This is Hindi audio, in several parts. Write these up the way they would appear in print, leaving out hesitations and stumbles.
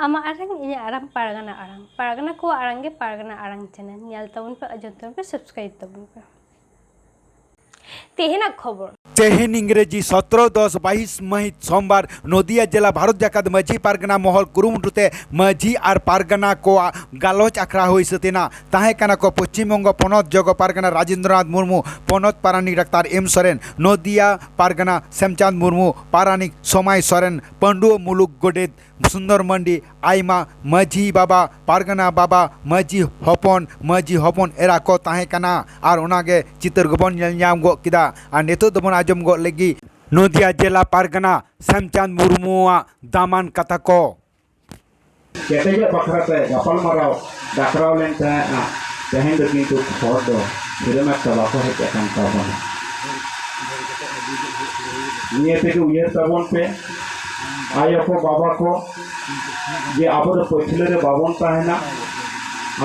Ama arang ini arang paragana ko arang ge paragana arang channel nyal tabun pe ajon tabun pe subscribe tabun pe तेहना खबर तेहन इंग्रेजी 17-10-22 महित सोमवार नदिया जिला भारत जाकात माझी पारगना महल कुरुमुटुते माझी और पारगना को गालोच आखड़ा हुई सतेना ताहेकाना को पश्चिम बंग पनत जग पारगना राजेंद्रनाथ मुर्मू पनत पारानिक डाक्तार एम सोरेन नदिया पारगना श्यामचांद मुर्मू पारानिक समाय सोरेन पंडु मुलुक गोडेत सुंदर मंडी आईमा माझी बाबा पारगना बाबा माझी हपन एरा को ताहेकाना और ओनागे चित्र गबन ᱧᱟᱢ ᱜᱚ ᱠᱮᱫᱟ ᱟᱨ ᱱᱤᱛᱚᱜ ᱫᱚᱵᱚᱱ ᱟᱸᱡᱚᱢ ᱜᱚ ᱞᱮᱜᱤ नदिया जिला पारगना श्यामचांद मुर्मुआ दामान कथा को केतेगे बखराते गपल माराव दाखराव लेन तेहेन दो किन्तु हर दो हिरम एकटा बाको हेज आकान ताबोन निये तेगे उयेर ताबोन पे आयो को बाबा को जे आबो दो पछले रे बाबोन ताहेना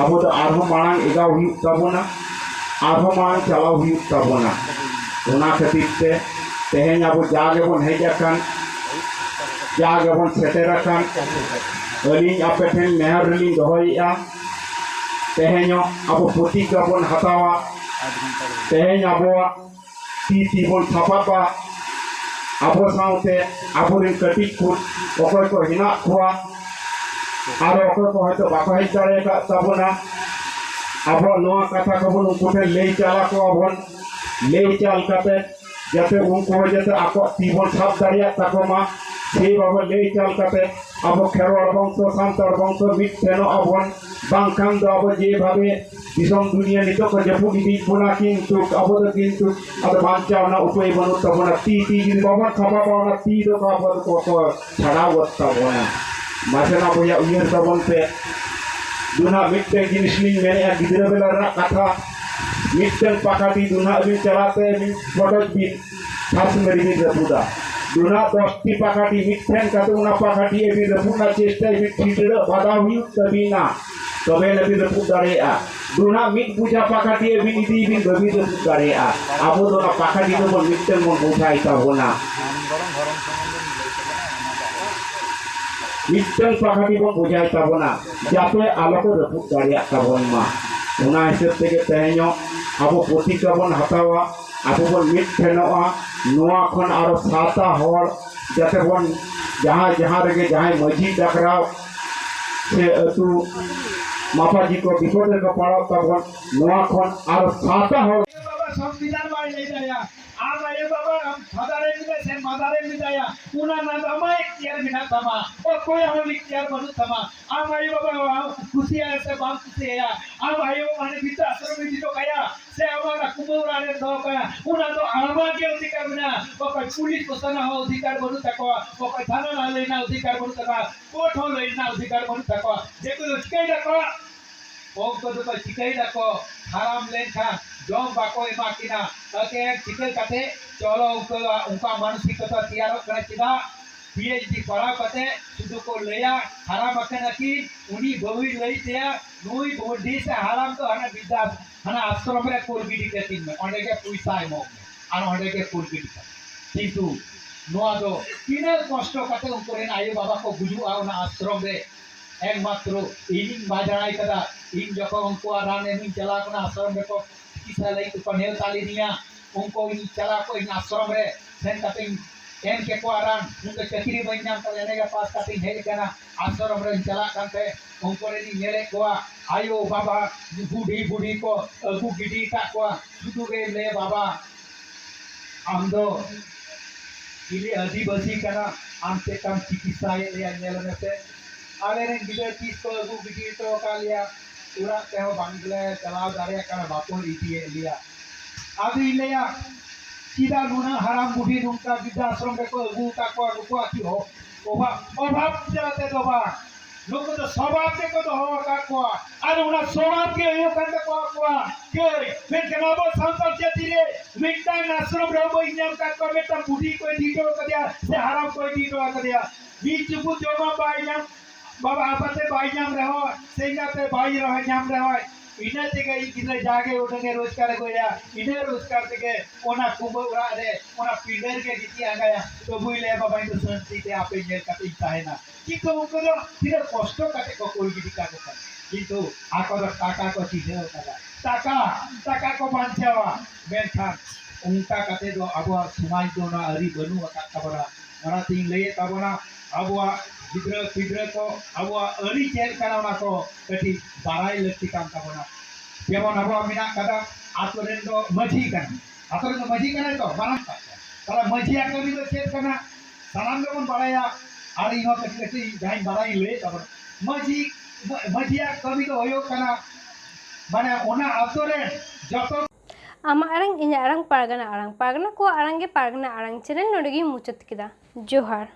आबो दो आरहो मांग एगाव हुयुग ताबोना आरहो मांग चालाव हुयुग ताबोना ओना खातिर ते तेहेन आबो जागे बन हेज आकान जागे बन सेटेर आकान अली आपे ठेन नेहर रलिंग दोहयेआ तेहेन आबो प्रतिज्ञा बन हतावा तेहेन आबोआ ती बन थापापा आबो साउते आबोरिन कटिक कुट अकय को हिना खुआ आरो अकय को हयतो बाको हेज दाड़ेका ताबोना आबो नोआ कथा को बन उनको ठेन लई चाला को आबोन लई चाल काते जाते उनको जाते आको तीबन साब दाड़िया ताकोमा সেই বাবা লেই চাল কাতে আবো খেরোয়ার বংশ সান্তার বংশ মিথ্যেন আবন বাংখান দো আবো যেভাবে দিশম দুনিয়া নিতক জপুনি দিপুনা কিন্তু আবদ কিন্তু আদ বাঞ্চাও না উপয় বনুত বনা তি যদি বাবা খাবা পাওনা তি দো আবদ কো ছাড়া ওত্তা বনা মাছেনা বয়া উইয়ের তবন পে দুনা মিথ্যে জিনিস লিং মেনে এক গিদরা বেলার কথা মিথ্যে পাকাটি দুনা বিন চালাতে বিন ফটো বিন খাস মেরি বিন রপুদা दुना दोस्ती पाकाटी मिथ्यान काते उना पाकाटी एबी रपुना चेष्टा एबी ठीटड़ बाधा हुई तबीना तबे नबी रपु दाड़ेआ दुना मिट बुझा पाकाटी एबी इदी बि बबी रपु दाड़ेआ आबो दोना पाकाटी दो बन मिथ्यान मन बुझाई ताबोना मिथ्यान पाकाटी बन बुझाई ताबोना जाते आलोको रपु दाड़ेआ ताबोन मा उना हिसाब तेगे तेहेño आबो प्रतिज्ञा बन हतावा आबो बन मिथ्यानोआ नोआ खन आरो साता हर जाते बन जहाँ जहाँ रगे जहाँ मझी डकराव से अतु मापाजी को विपद का पड़ाव तबन नोआ खन आरो साता हर संविधान बाई ले जाया आज आये बाबा हम फादरे मिले से मदारे मिले जाया उना ना दमा इख्तियार बिना दमा और कोई हम इख्तियार बनु दमा हम आये बाबा खुशी है से बात खुशी है हम आये वो माने बिता असर में जितो कया से हमारा कुमोरा ने दो कया उना तो आलमा के अधिकार बिना वो कोई पुलिस को सना हो अधिकार बनु तको वो कोई थाना ना लेना अधिकार बनु तको कोर्ट हो लेना अधिकार बनु तको जे को चिकाई दको ओ को तो चिकाई दको हराम लेखा जॉब बाको एमाकिना ताके चिकल कते चलो उनका मानसिकता तैयार करे चिदा पीएचडी पढ़ा कते सुदु को लेया हराम अकना की उनी बहुई लई तेया नुई बोडी से हराम तो हना विद्या हना आश्रम रे कोल बिडी के तीन में ओंडे के पुइसाय मो आन ओंडे के कोल बिडी किंतु नोआ दो तीने कष्ट कते उनको रे आयो बाबा को गुजु आ ना आश्रम रे एकमात्र इनिंग बाजाराय कदा इन जको उनको राने इन चला को आश्रम रे को किसा लई तो पनेल ताली दिया उनको इन चला को इन आश्रम रे सेन कटिंग एम के को आराम उनके चक्री बन नाम तो लेने के पास कटिंग हेल केना आश्रम रे चला कांते उनको रे नेले को आयो बाबा बूढ़ी बूढ़ी को अगु गिडी का को सुदु गे ले बाबा हम दो इले आदिवासी कना आम से कम चिकित्सा ले नेलने से आले रे गिदे 30 को अगु गिडी तो का लिया पूरा तेहो बांग्ले चलाव दाड़िया कना बापो इतिए लिया आदि लिया सीधा नुना हराम बुढ़ी नुका विद्याश्रम रे को अगु का को आकी हो अभाव चलाते दोबा लोग तो स्वभाव के को हो का को अरे उना स्वभाव के यो कंद को कोआ के मैं कनाबो संसार चेतिरे मिटा नासरम रहो इन्याम का को बेटा बुढ़ी कोई दीटो कदिया से हराम कोई दीटो कदिया बीच बुत जोमा बाइयाम बाबा आपते बाइयाम रहो सेंगाते बाई रहो जाम रहो इने तेगे इने जागे उठने रोजगार गोया इने रोजगार तेगे ओना कुंबो उरा रे ओना पिंडर के गितिया गया तो बुइले बाबा इन संस्कृति ते आपे नेल काते इताहेना किंतु उनको तो तिरे कष्ट काते को कोई गिदिका को किंतु आको टाका को चीजे टाका टाका को बांचावा बेनखान उनका काते दो अब समाज दो ना अरी बनु का खबरा मरा तीन ले ताबना अब गिद्रा पिद्रा को अब अरी चेल करना को कटी बाराई लक्ति काम ताबना जेमन अब मिना कदा आतोरेन दो मझी कन आतोरेन दो मझी कन तो मारन का तला मझी आकमी दो चेल करना सानाम दो बाराया आर इहो कटी कटी जाइन बाराई ले ताबना मझिया कमी तो होयो कना माने ओना आतोरेन जतो आमा आरंग इन्या आरंग पारगना को आरंगे पारगना आरंग चैनल नोडगी मुचाद किदा जोहार।